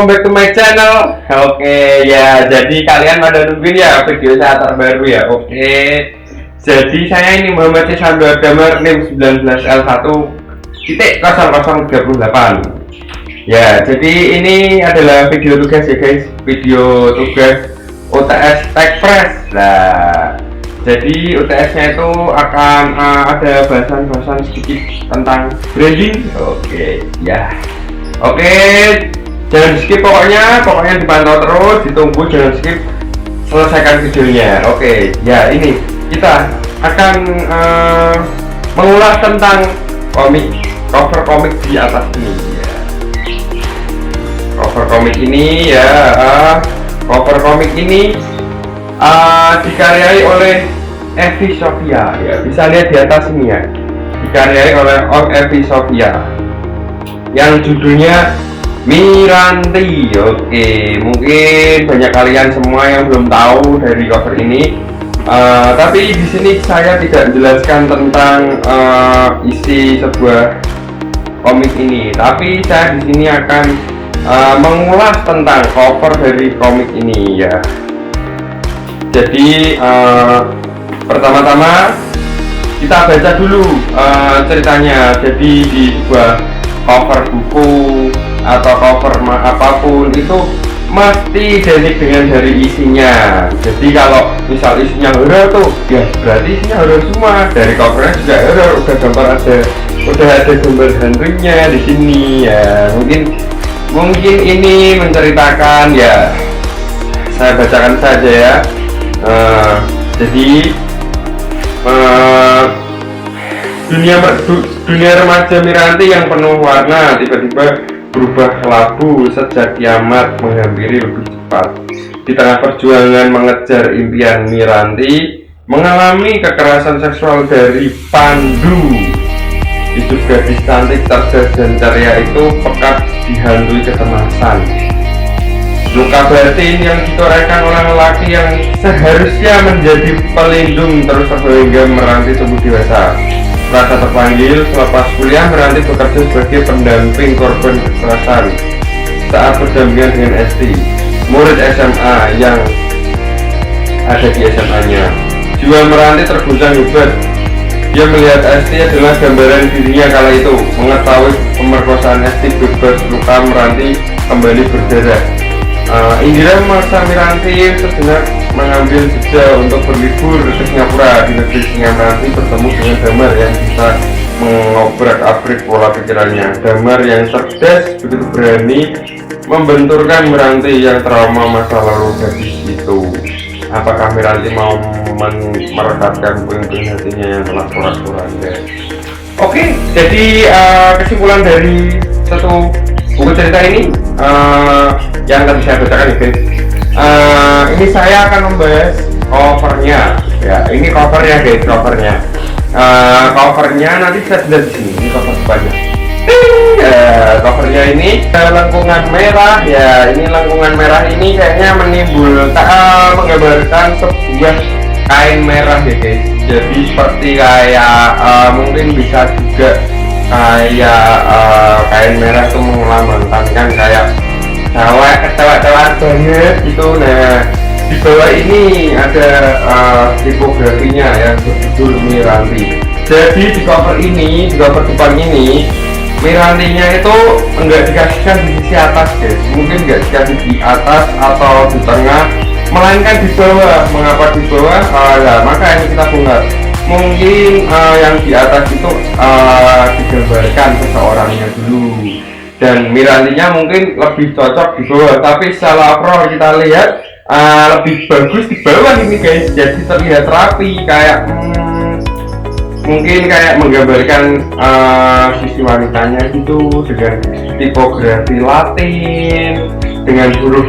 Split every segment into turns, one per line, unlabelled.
welcome back to my channel. Oke, ya, jadi kalian pada nungguin ya video saya terbaru ya. Oke, jadi saya ini Muhammad Siswanto Damar NIM 19L1.0038. Ya, jadi ini adalah video tugas ya guys, video tugas UTS Tekpres. Nah, jadi UTS-nya itu akan ada bahasan-bahasan sedikit tentang branding. Oke, ya. Oke, jangan skip pokoknya dipantau terus, ditunggu, jangan skip, selesaikan videonya. Oke, ya ini kita akan mengulas tentang cover komik di atas ini ya. Cover komik ini dikaryai oleh Evi Sofia ya, bisa lihat di atas ini ya, dikaryai oleh Evi Sofia yang judulnya Miranti. Oke, mungkin banyak kalian semua yang belum tahu dari cover ini, tapi di sini saya tidak menjelaskan tentang isi sebuah komik ini, tapi saya di sini akan mengulas tentang cover dari komik ini ya. Jadi pertama-tama kita baca dulu ceritanya. Jadi di sebuah cover buku atau cover apapun itu mesti identik dengan dari isinya. Jadi kalau misal isinya horor tuh ya berarti isinya horor semua. Dari covernya juga horor, udah ada gambar hantunya di sini ya. Mungkin ini menceritakan ya, saya bacakan saja ya. Jadi dunia remaja Miranti yang penuh warna tiba-tiba berubah kelabu sejak kiamat menghampiri lebih cepat. Di tengah perjuangan mengejar impian, Miranti mengalami kekerasan seksual dari Pandu. Hidup gadis cantik, cerdas dan ceria itu pekat dihantui kecemasan. Luka batin yang ditorehkan oleh lelaki yang seharusnya menjadi pelindung terus sehingga Miranti tumbuh dewasa. Merasa terpanggil selepas kuliah, Miranti bekerja sebagai pendamping korban kekerasan saat berdampingan dengan Esti, murid SMA yang ada di SMA-nya. Jiwa Miranti terguncang hebat. Dia melihat Esti adalah gambaran dirinya kala itu. Mengetahui pemerkosaan Esti bebas, luka Miranti kembali berdarah. Indira memaksa Miranti sejenak mengambil jeda untuk berlibur ke Singapura. Di negeri Singapura, Miranti bertemu dengan Damar yang bisa mengobrak-abrik pola pikirannya. Damar yang cerdas begitu berani membenturkan Miranti yang trauma masa lalu gadis itu. Apakah Miranti mau merekatkan puing-puing hatinya yang telah porak-poranda? Oke, jadi kesimpulan dari satu buku cerita ini yang tadi saya bacakan ya guys. Ini saya akan membahas covernya ya. Ini covernya guys, covernya nanti saya lihat di sini. Ini cover depannya. Covernya ini lengkungan merah ya. Ini lengkungan merah ini kayaknya menggambarkan sebuah kain merah ya guys. Jadi seperti kayak mungkin bisa juga kayak kain merah itu melambangkan kayak cewek banget gitu. Nah, di bawah ini ada tipografinya yang berjudul Miranti. Jadi di cover depan ini Mirantinya itu enggak dikasihkan di sisi atas guys, mungkin enggak dikasih di atas atau di tengah, melainkan di bawah. Mengapa di bawah? Maka ini kita bongkar. Mungkin yang di atas itu digambarkan seseorangnya dulu, dan Mirantinya mungkin lebih cocok di bawah, tapi secara overall kita lihat lebih bagus di bawah ini guys. Jadi terlihat rapi, kayak mungkin kayak menggambarkan sisi wanitanya gitu dengan tipografi Latin, dengan huruf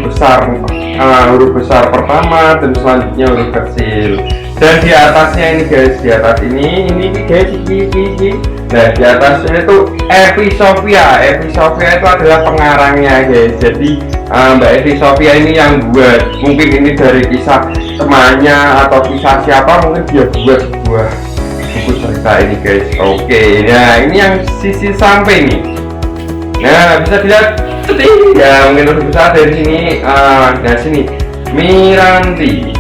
besar pertama dan selanjutnya huruf kecil. Dan di atasnya ini guys, di atas ini guys, ini. Nah, di atasnya itu Evi Sofia itu adalah pengarangnya guys. Jadi Mbak Evi Sofia ini yang buat, mungkin ini dari kisah temannya atau kisah siapa, mungkin dia buat sebuah buku cerita ini guys. Oke, nah ini yang sisi samping nih. Nah, bisa dilihat Ya mungkin lebih besar dari sini. Nah sini Miranti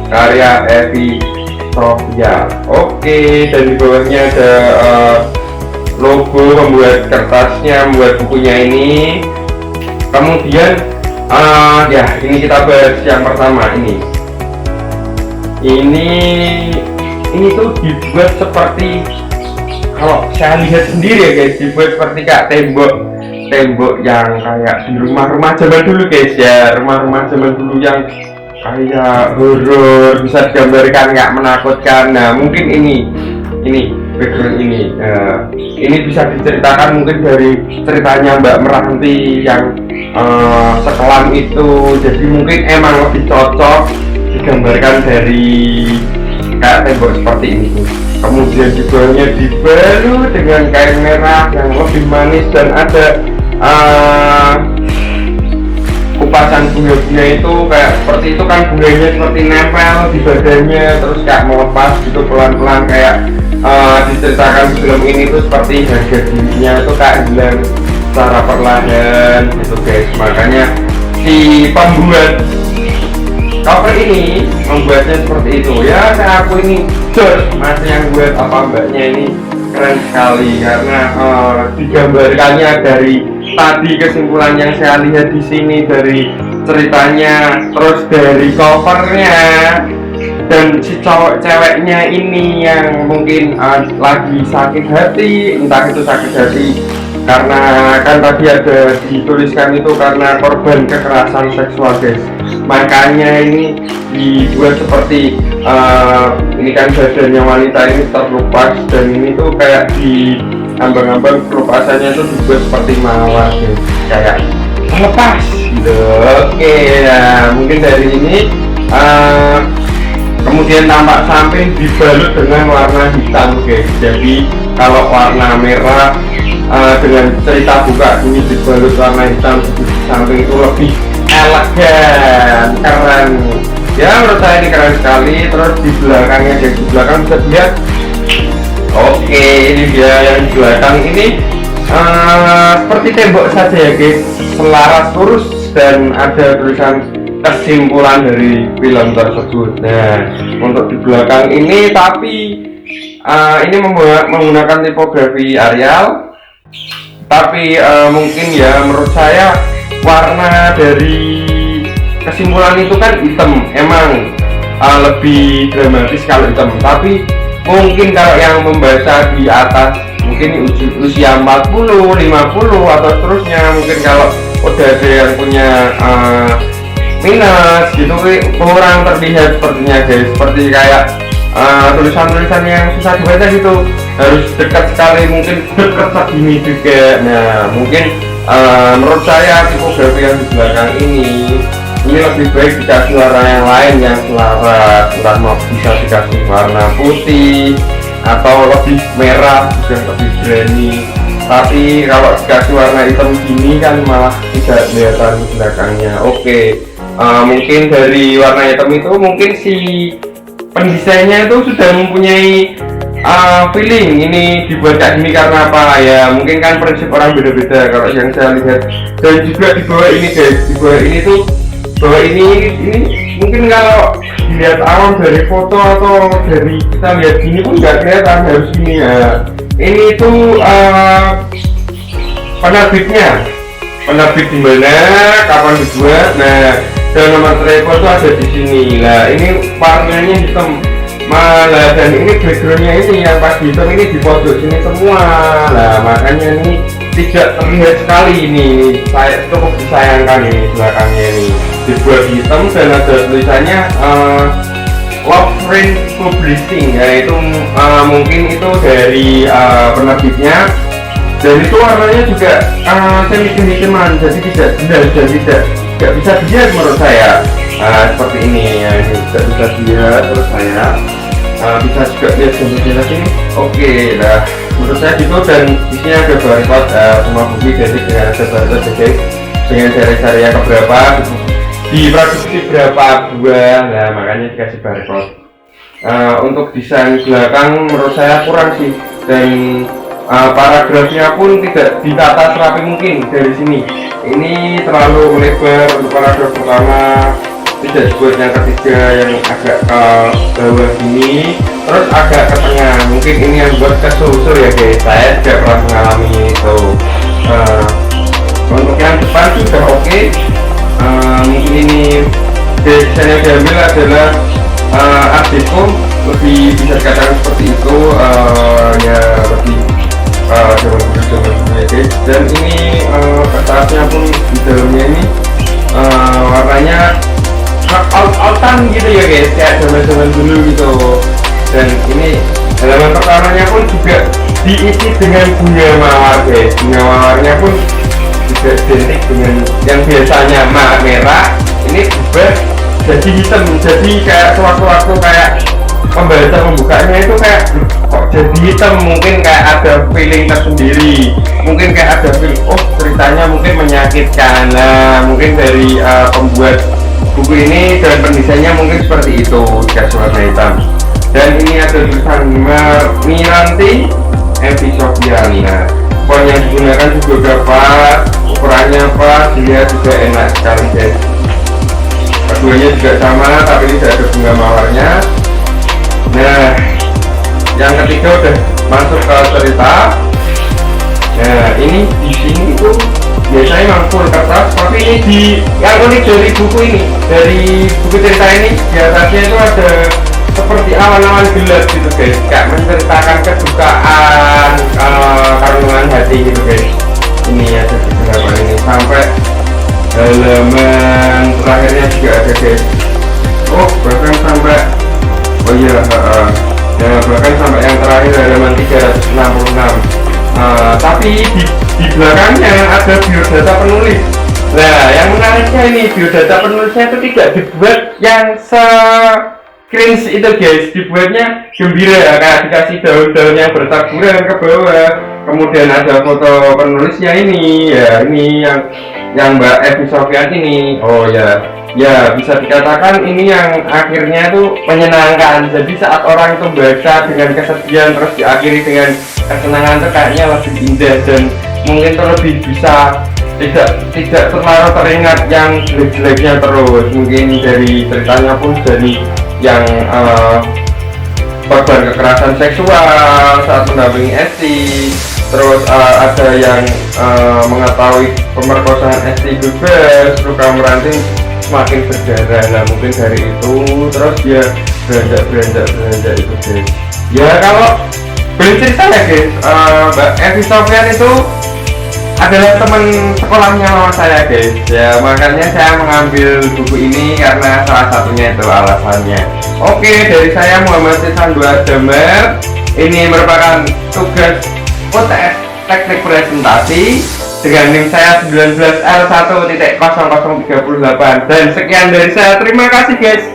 karya Evi Sofia. Oke, dan di bawahnya ada logo membuat kertasnya, membuat bukunya ini. Kemudian ya ini kita bahas yang pertama ini tuh dibuat seperti, kalau saya lihat sendiri ya guys, dibuat seperti kayak tembok yang kayak di rumah-rumah zaman dulu guys ya, rumah-rumah zaman dulu yang kayak horor, bisa digambarkan nggak menakutkan. Nah mungkin ini background ini bisa diceritakan mungkin dari ceritanya Mbak Meranti yang sekelam itu, jadi mungkin emang lebih cocok digambarkan dari kayak tembok seperti ini. Kemudian di bawahnya dibalut dengan kain merah yang lebih manis, dan ada kupasan bunga-bunga itu kayak seperti itu kan, bunganya seperti nempel di badannya terus kayak melepas gitu pelan-pelan, kayak diceritakan di film ini tuh seperti harga dirinya itu kayak hilang secara perlahan gitu guys. Makanya si pembuat cover ini membuatnya seperti itu ya. Saya aku ini mas yang buat apa mbaknya ini keren sekali, karena digambarkannya dari tadi kesimpulan yang saya lihat di sini, dari ceritanya, terus dari covernya, dan si ceweknya ini yang mungkin lagi sakit hati, entah itu sakit hati karena kan tadi ada dituliskan itu karena korban kekerasan seksual guys. Makanya ini dibuat seperti ini kan badannya wanita ini terlupas, dan ini tuh kayak di ambang-ambang pelupasannya itu dibuat seperti mawar guys, kayak lepas gitu. Oke, nah mungkin dari ini kemudian tampak samping dibalut dengan warna hitam guys. Jadi kalau warna merah dengan cerita buka ini dibalut warna hitam di samping itu lebih elegan, keren ya, menurut saya ini keren sekali. Terus di belakangnya guys, di belakang bisa dilihat. Oke, ini dia yang di belakang ini seperti tembok saja ya guys, selaras lurus, dan ada tulisan kesimpulan dari film tersebut. Nah untuk di belakang ini tapi ini menggunakan tipografi Arial, tapi mungkin ya menurut saya warna dari kesimpulan itu kan hitam, emang lebih dramatis kalau hitam. Tapi mungkin kalau yang membaca di atas mungkin usia 40, 50 atau seterusnya, mungkin kalau udah ada yang punya minus gitu kurang terlihat sepertinya guys, seperti kayak tulisan-tulisan yang susah dibaca gitu, harus dekat sekali, mungkin dekat segini juga. Nah mungkin menurut saya tipografi yang di belakang ini lebih baik dikasih warna yang lain yang selaras, entah mau bisa dikasih warna putih atau lebih merah juga lebih berani. Tapi kalau dikasih warna hitam gini kan malah tidak kelihatan belakangnya. Oke, mungkin dari warna hitam itu mungkin si pendesainnya itu sudah mempunyai feeling ini dibuat kayak gini karena apa ya, mungkin kan prinsip orang beda-beda kalau yang saya lihat. Dan juga di bawah ini guys, di bawah ini tuh, bawah ini mungkin kalau dilihat awam dari foto atau dari kita lihat gini pun nggak kelihatan harus gini ya. Ini tuh penerbit di mana, kapan dibuat. Nah dan nomor telepon tuh ada di sini. Nah ini warnanya hitam malah, dan ini backgroundnya ini yang pas hitam ini di pojok sini semua. Nah makanya ini tidak terlihat sekali ini, saya cukup disayangkan ini belakangnya ini dibuat hitam dan ada tulisannya Love Rain Publishing, yaitu mungkin itu dari penerbitnya. Dan itu warnanya juga semi-semi-seman, jadi tidak jelas dan tidak bisa dilihat menurut saya. Seperti ini ya, ini tidak bisa dilihat menurut saya. Bisa juga lihat jelas ini. Oke, nah menurut saya gitu. Dan di sini ada barcode semua buku identik dengan ada barcode guys, dengan seri-seri yang keberapa, diproduksi berapa buah. Nah makanya dikasih barcode. Untuk desain belakang menurut saya kurang sih, dan paragrafnya pun tidak ditata serapi mungkin dari sini. Ini terlalu melebar untuk paragraf pertama, tidak dibuat yang ketiga yang agak ke bawah sini, terus agak ke tengah. Mungkin ini yang buat kesusur ya guys, saya juga pernah mengalami itu. Untuk yang depan sudah oke. Mungkin ini desain yang diambil adalah Art Deco, lebih bisa dikatakan seperti itu, ya lebih zaman guys. Dan ini kertasnya pun di dalamnya ini warnanya out-outan gitu ya guys, kayak zaman dulu gitu. Dan ini halaman pertamanya pun juga diisi dengan bunga mawar guys. Bunga mawarnya pun juga identik dengan yang biasanya merah, ini berubah jadi hitam. Jadi kayak sewaktu-waktu kayak pembaca membukanya itu kayak kok jadi hitam, mungkin kayak ada feeling tersendiri, mungkin kayak ada feel, oh ceritanya mungkin menyakitkan. Nah mungkin dari pembuat buku ini dan pendesainnya mungkin seperti itu, dikasih warna hitam. Dan ini ada tulisan Miranti Evi Sofyana. Font yang digunakan juga dapat, ukurannya pas, dilihat juga enak sekali guys. Keduanya juga sama, tapi tidak ada bunga mawarnya. Nah, yang ketiga udah masuk ke cerita. Nah, ini di sini itu biasanya memang full kertas, tapi ini yang unik dari buku ini, dari buku cerita ini biasanya itu ada seperti awan-awan gelap gitu guys, kayak menceritakan kedukaan, kandungan hati gitu guys. Ini ada beberapa ini sampai halaman terakhirnya juga ada guys. Oh bahkan sampai, oh iya, nah, bahkan sampai yang terakhir halaman 366. Tapi di belakangnya ada biodata penulis. Nah yang menariknya ini, biodata penulisnya itu tidak dibuat yang cringe itu guys, dibuatnya gembira, kayak dikasih daun-daun yang bertaburan ke bawah, kemudian ada foto penulisnya ini ya, ini yang Mbak Evi Sofyan ini. Oh ya, ya bisa dikatakan ini yang akhirnya tuh menyenangkan. Jadi saat orang itu baca dengan kesedihan terus diakhiri dengan kesenangan tuh kayaknya lebih indah, dan mungkin tuh lebih bisa tidak terlalu teringat yang jelek-jeleknya terus. Mungkin dari ceritanya pun dari yang korban kekerasan seksual saat mendampingi Esti, terus ada yang mengetahui pemerkosaan Esti bebas, luka meranting semakin berdarah. Nah mungkin dari itu terus dia beranjak itu guys. Ya kalau boleh cerita ya guys, Mbak Evi Sofyan itu adalah teman sekolahnya mama saya guys. Ya makanya saya mengambil buku ini karena salah satunya itu alasannya. Oke, dari saya Muhammad Sisan Damar. Ini merupakan tugas UTS teknik presentasi dengan NIM saya 19L1.0038. Dan sekian dari saya, terima kasih guys.